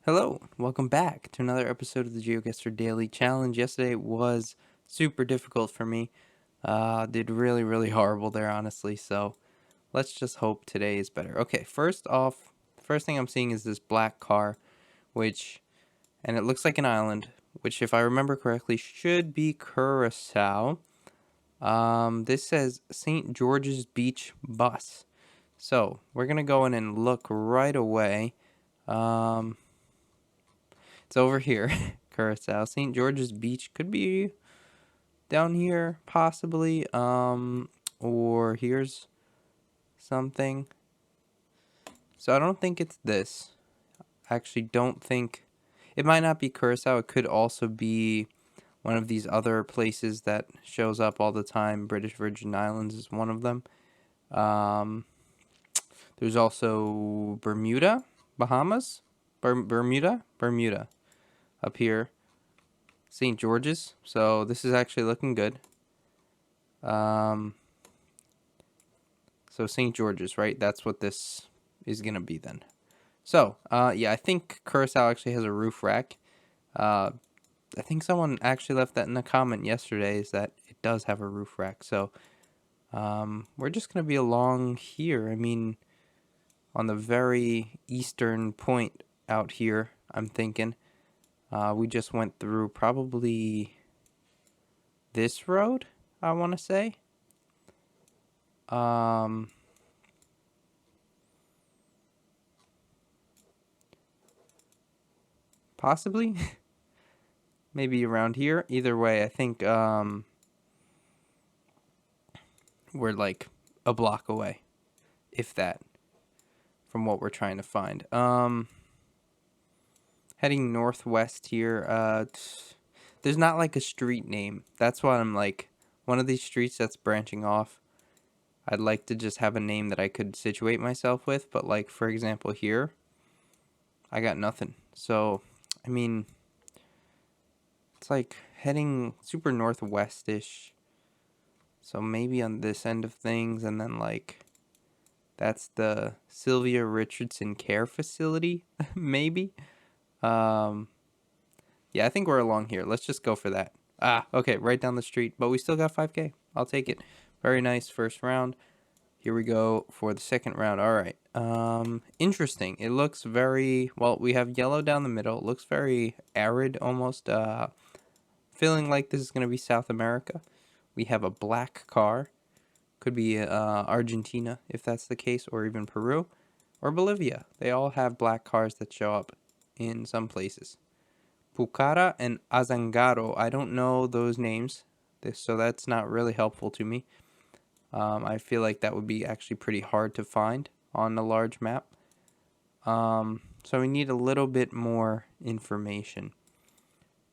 Hello, welcome back to another episode of the Geoguessr Daily Challenge. Yesterday was super difficult for me. Did really horrible there, honestly. So let's just hope today is better. Okay, first off, the first thing I'm seeing is this black car, and it looks like an island, which, if I remember correctly, should be Curacao. This says St. George's Beach Bus. So we're gonna go in and look right away. Um, It's over here, Curacao. St. George's Beach could be down here, possibly. Or here's something. So I don't think it's this. I actually don't think it might not be Curacao. It could also be one of these other places that shows up all the time. British Virgin Islands is one of them. Um, there's also Bermuda, Bahamas, Bermuda up here. St. George's. So this is actually looking good. Um, so St. George's, right? That's what this is gonna be then. So, yeah, I think Curacao actually has a roof rack. Uh, I think someone actually left that in a comment yesterday. Is that it does have a roof rack? So, we're just gonna be along here. I mean, on the very eastern point out here. I'm thinking. We just went through probably this road. I want to say. Um, Possibly. Maybe around here. Either way, I think we're like a block away, if that, from what we're trying to find. Heading northwest here. There's not like a street name. That's why I'm like one of these streets that's branching off. I'd like to just have a name that I could situate myself with, but like for example here, I got nothing. So, I mean, it's like heading super northwestish. So maybe on this end of things, and then like that's the Sylvia Richardson Care Facility, maybe. Um, yeah, I think we're along here. Let's just go for that. Okay, right down the street, but we still got 5K. I'll take it. Very nice first round. Here we go for the second round. All right. Interesting. It looks very well. We have yellow down the middle. It looks very arid, almost. Feeling like this is gonna be South America. We have a black car. Could be Argentina, if that's the case, or even Peru, or Bolivia. They all have black cars that show up in some places. Pucara and Azangaro. I don't know those names, so that's not really helpful to me. I feel like that would be actually pretty hard to find on a large map. So we need a little bit more information.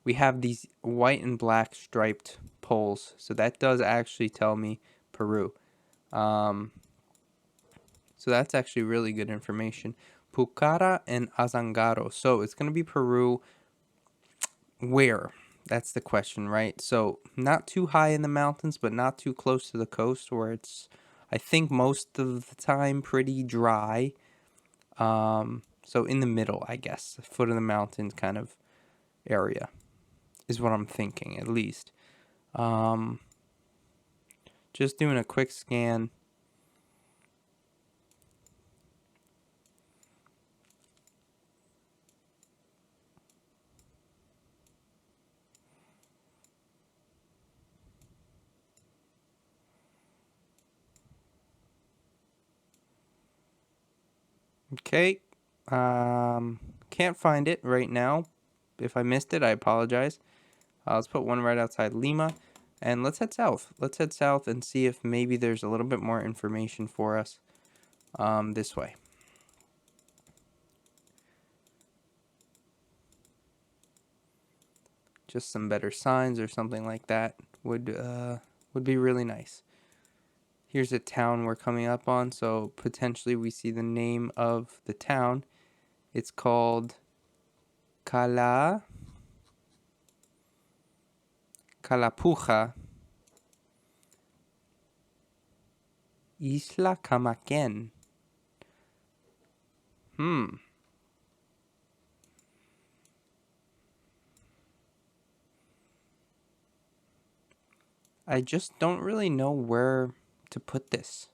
We have these white and black striped poles, so that does actually tell me Peru. Um, so that's actually really good information. Pucara and Azangaro. So it's going to be Peru. Where? That's the question, right? So not too high in the mountains, but not too close to the coast where it's, I think, most of the time pretty dry. So in the middle, I guess, foot of the mountains kind of area is what I'm thinking, at least. Um, just doing a quick scan. Okay. Can't find it right now. If I missed it, I apologize. Let's put one right outside Lima. And let's head south. Let's head south and see if maybe there's a little bit more information for us this way. Just some better signs or something like that would be really nice. Here's a town we're coming up on, so potentially we see the name of the town. It's called Calapuja Isla Camaquén. Hmm. I just don't really know where to put this.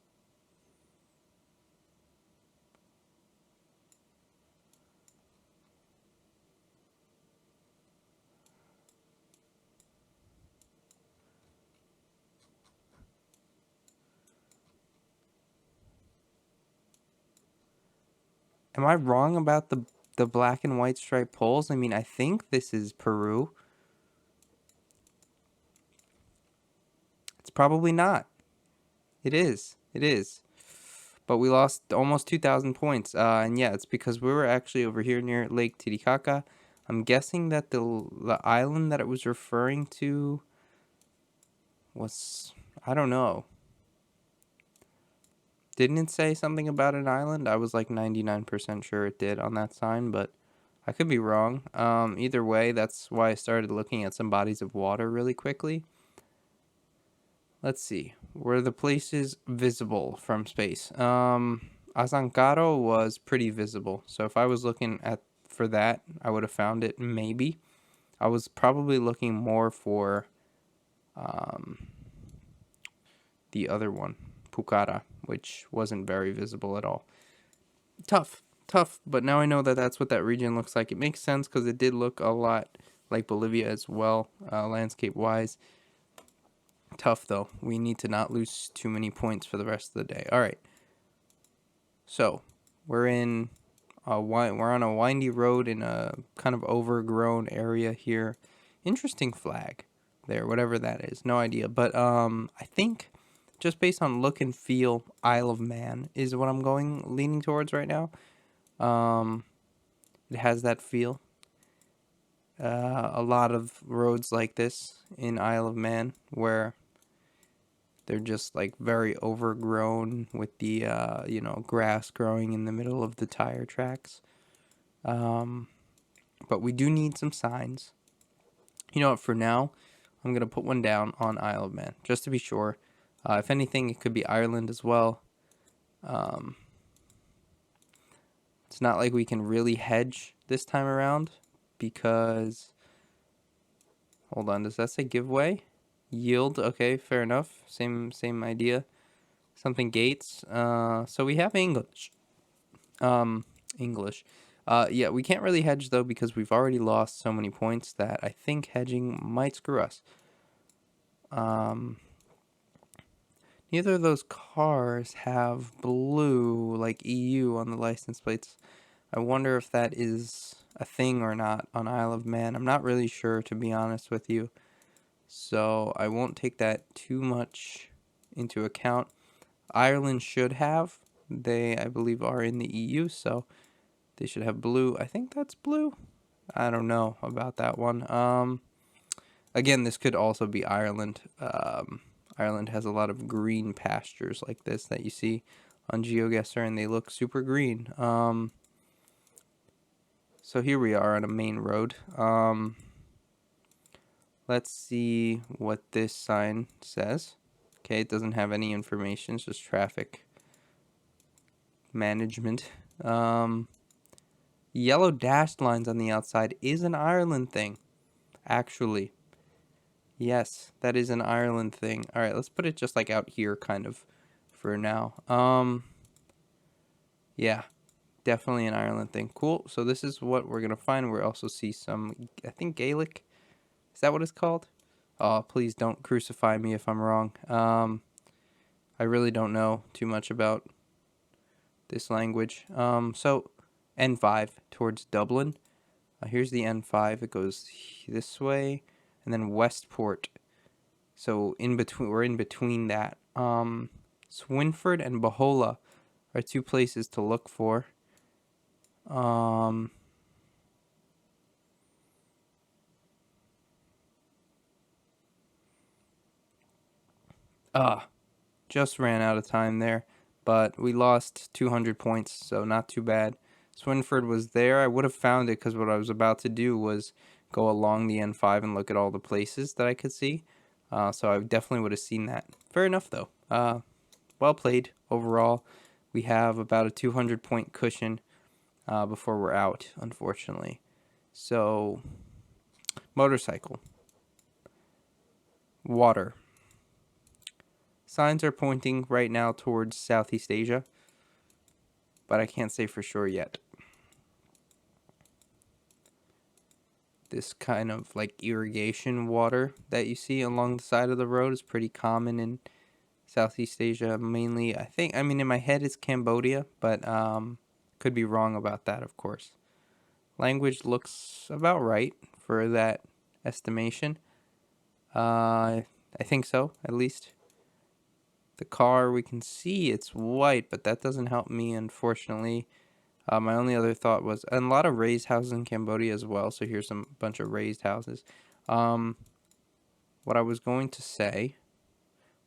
Am I wrong about the black and white striped poles? I mean, I think this is Peru. It's probably not. It is. It is. But we lost almost 2,000 points. And yeah, it's because we were actually over here near Lake Titicaca. I'm guessing that the island that it was referring to was, I don't know. Didn't it say something about an island? I was like 99% sure it did on that sign, but I could be wrong. Either way, that's why I started looking at some bodies of water really quickly. Let's see. Were the places visible from space? Azancaro was pretty visible. So if I was looking at for that, I would have found it maybe. I was probably looking more for the other one, Pucara, which wasn't very visible at all. Tough, but now I know that that's what that region looks like. It makes sense because it did look a lot like Bolivia as well, landscape-wise. Tough, though. We need to not lose too many points for the rest of the day. All right. So, we're on a windy road in a kind of overgrown area here. Interesting flag there, whatever that is. No idea. But I think just based on look and feel, Isle of Man is what I'm leaning towards right now. It has that feel. A lot of roads like this in Isle of Man where they're just like very overgrown with the grass growing in the middle of the tire tracks. But we do need some signs. You know what? For now, I'm gonna put one down on Isle of Man just to be sure. If anything, it could be Ireland as well. It's not like we can really hedge this time around because. Hold on, does that say giveaway? Yield, okay, fair enough. Same idea. Something Gates. So we have English. English. Yeah, we can't really hedge though because we've already lost so many points that I think hedging might screw us. Neither of those cars have blue like EU on the license plates. I wonder if that is a thing or not on Isle of Man. I'm not really sure, to be honest with you. So I won't take that too much into account. Ireland should have. They, I believe, are in the EU, so they should have blue. I think that's blue. I don't know about that one. Again, this could also be Ireland. Ireland has a lot of green pastures like this that you see on Geoguessr, and they look super green. So here we are on a main road. Let's see what this sign says. Okay, it doesn't have any information. It's just traffic management. Yellow dashed lines on the outside is an Ireland thing, actually. Yes, that is an Ireland thing. All right, let's put it just like out here kind of for now. Yeah, definitely an Ireland thing. Cool. So this is what we're going to find. We also see some, I think Gaelic. Is that what it's called? Oh, please don't crucify me if I'm wrong. I really don't know too much about this language. So N5 towards Dublin. Here's the N5. It goes this way, and then Westport. So in between, we're in between that. Swinford and Bohola are two places to look for. Just ran out of time there, but we lost 200 points, so not too bad. Swinford was there. I would have found it because what I was about to do was go along the N5 and look at all the places that I could see. So I definitely would have seen that. Fair enough, though. Well played overall. We have about a 200 point cushion before we're out, unfortunately. So, motorcycle, water, Signs are pointing right now towards Southeast Asia, but I can't say for sure yet. This kind of like irrigation water that you see along the side of the road is pretty common in Southeast Asia, mainly. I mean, in my head it's Cambodia, but could be wrong about that, of course. Language looks about right for that estimation. I think so, at least. The car, we can see it's white, but that doesn't help me, unfortunately. My only other thought was, and a lot of raised houses in Cambodia as well, so here's some bunch of raised houses. What I was going to say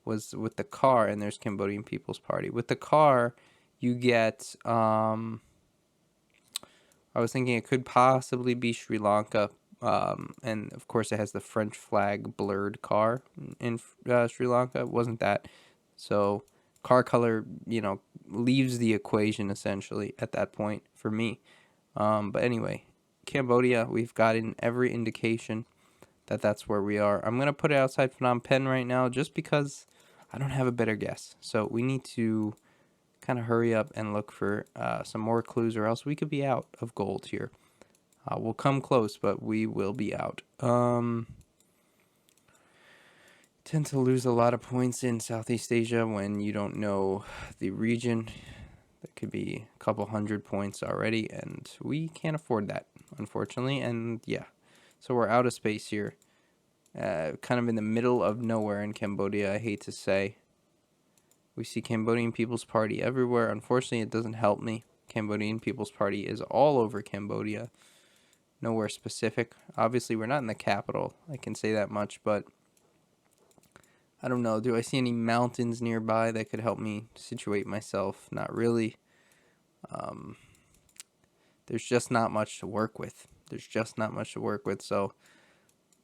was with the car, and there's Cambodian People's Party. With the car, you get, I was thinking it could possibly be Sri Lanka, and of course it has the French flag blurred car in Sri Lanka. It wasn't that. So car color, leaves the equation essentially at that point for me. But anyway, Cambodia, we've gotten every indication that that's where we are. I'm going to put it outside Phnom Penh right now just because I don't have a better guess. So we need to kind of hurry up and look for some more clues, or else we could be out of gold here. We'll come close, but we will be out. Tend to lose a lot of points in Southeast Asia when you don't know the region. That could be a couple hundred points already, and we can't afford that, unfortunately. And yeah, so we're out of space here. Kind of in the middle of nowhere in Cambodia, I hate to say. We see Cambodian People's Party everywhere. Unfortunately, it doesn't help me. Cambodian People's Party is all over Cambodia. Nowhere specific. Obviously, we're not in the capital. I can say that much, but I don't know. Do I see any mountains nearby that could help me situate myself? Not really. There's just not much to work with. So,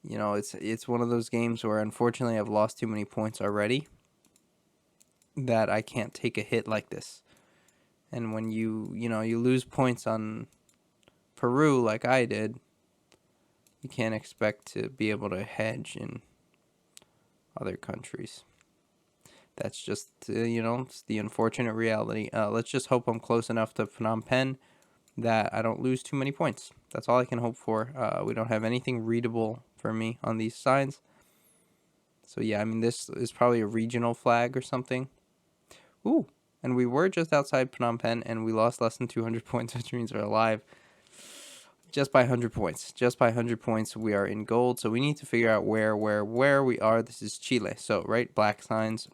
it's one of those games where unfortunately I've lost too many points already that I can't take a hit like this. And when you lose points on Peru like I did, you can't expect to be able to hedge in other countries. That's just, it's the unfortunate reality. Let's just hope I'm close enough to Phnom Penh that I don't lose too many points. That's all I can hope for. We don't have anything readable for me on these signs. So yeah, I mean, this is probably a regional flag or something. Ooh, and we were just outside Phnom Penh, and we lost less than 200 points, which means we're alive. Just by 100 points. Just by 100 points, we are in gold. So we need to figure out where we are. This is Chile. So, right, black signs,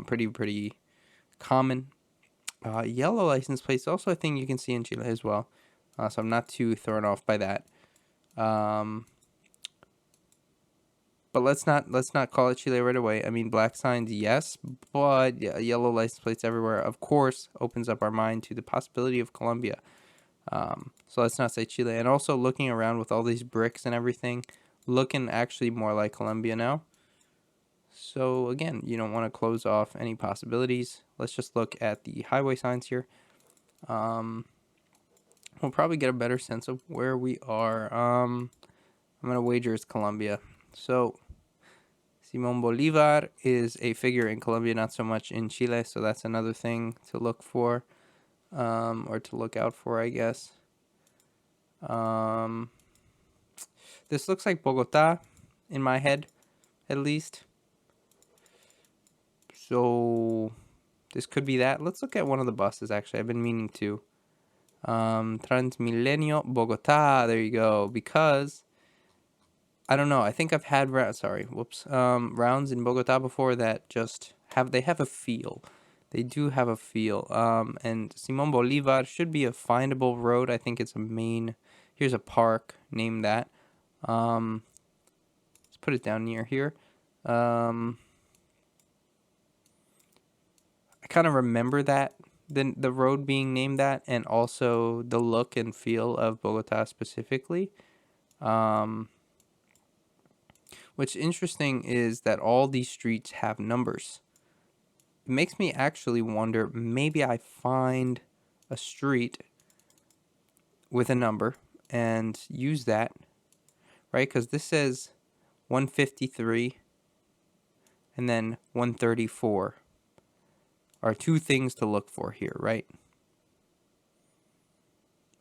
pretty common. Yellow license plates, also a thing you can see in Chile as well. So I'm not too thrown off by that. But let's not call it Chile right away. I mean, black signs, yes, but yellow license plates everywhere, of course, opens up our mind to the possibility of Colombia. So let's not say Chile. And also looking around with all these bricks and everything, looking actually more like Colombia now. So again, you don't want to close off any possibilities. Let's just look at the highway signs here. We'll probably get a better sense of where we are. I'm going to wager it's Colombia. So Simón Bolívar is a figure in Colombia, not so much in Chile. So that's another thing to look for, or to look out for, I guess. This looks like Bogota in my head, at least. So this could be that. Let's look at one of the buses, actually. I've been meaning to. Transmilenio Bogota. There you go. Because I don't know. I think I've had rounds in Bogota before that just have a feel. They do have a feel. And Simón Bolívar should be a findable road. I think it's here's a park named that. Let's put it down near here. I kind of remember that the road being named that, and also the look and feel of Bogota specifically. What's interesting is that all these streets have numbers. It makes me actually wonder, maybe I find a street with a number and use that, right? Because this says 153 and then 134. are two things to look for here, right?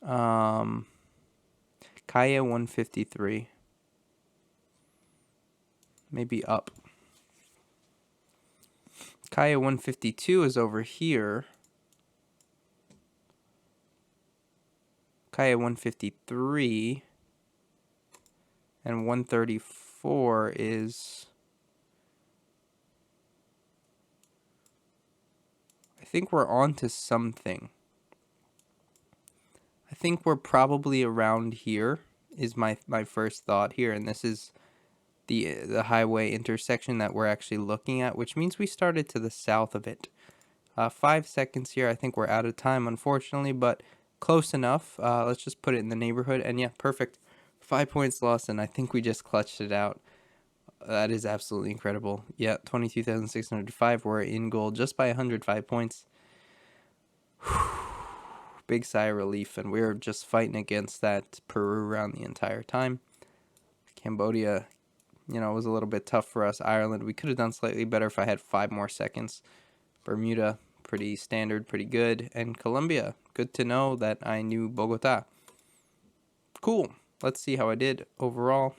Kaya 153. Maybe up. Kaya 152 is over here. Kaya 153. And 134 is... I think we're on to something. I think we're probably around here is my first thought here. And this is the highway intersection that we're actually looking at, which means we started to the south of it. 5 seconds here. I think we're out of time, unfortunately, but close enough. Let's just put it in the neighborhood. And yeah, perfect. 5 points lost, and I think we just clutched it out. That is absolutely incredible. Yeah, 22,605. We're in goal just by 105 points. Big sigh of relief, and we're just fighting against that Peru round the entire time. Cambodia, was a little bit tough for us. Ireland, we could have done slightly better if I had 5 more seconds. Bermuda, pretty standard, pretty good. And Colombia, good to know that I knew Bogota. Cool. Let's see how I did overall.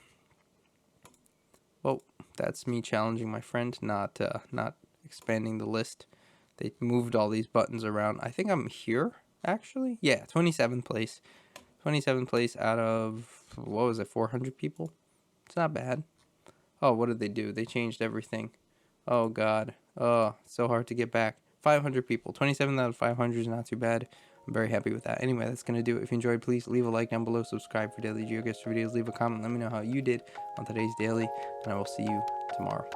Oh, that's me challenging my friend, not expanding the list. They moved all these buttons around. I think I'm here, actually. Yeah, 27th place. 27th place out of, what was it, 400 people? It's not bad. Oh, what did they do? They changed everything. Oh, God. Oh, so hard to get back. 500 people. 27 out of 500 is not too bad. I'm very happy with that. Anyway, that's going to do it. If you enjoyed, please leave a like down below. Subscribe for daily Geoguessr videos. Leave a comment. Let me know how you did on today's daily. And I will see you tomorrow.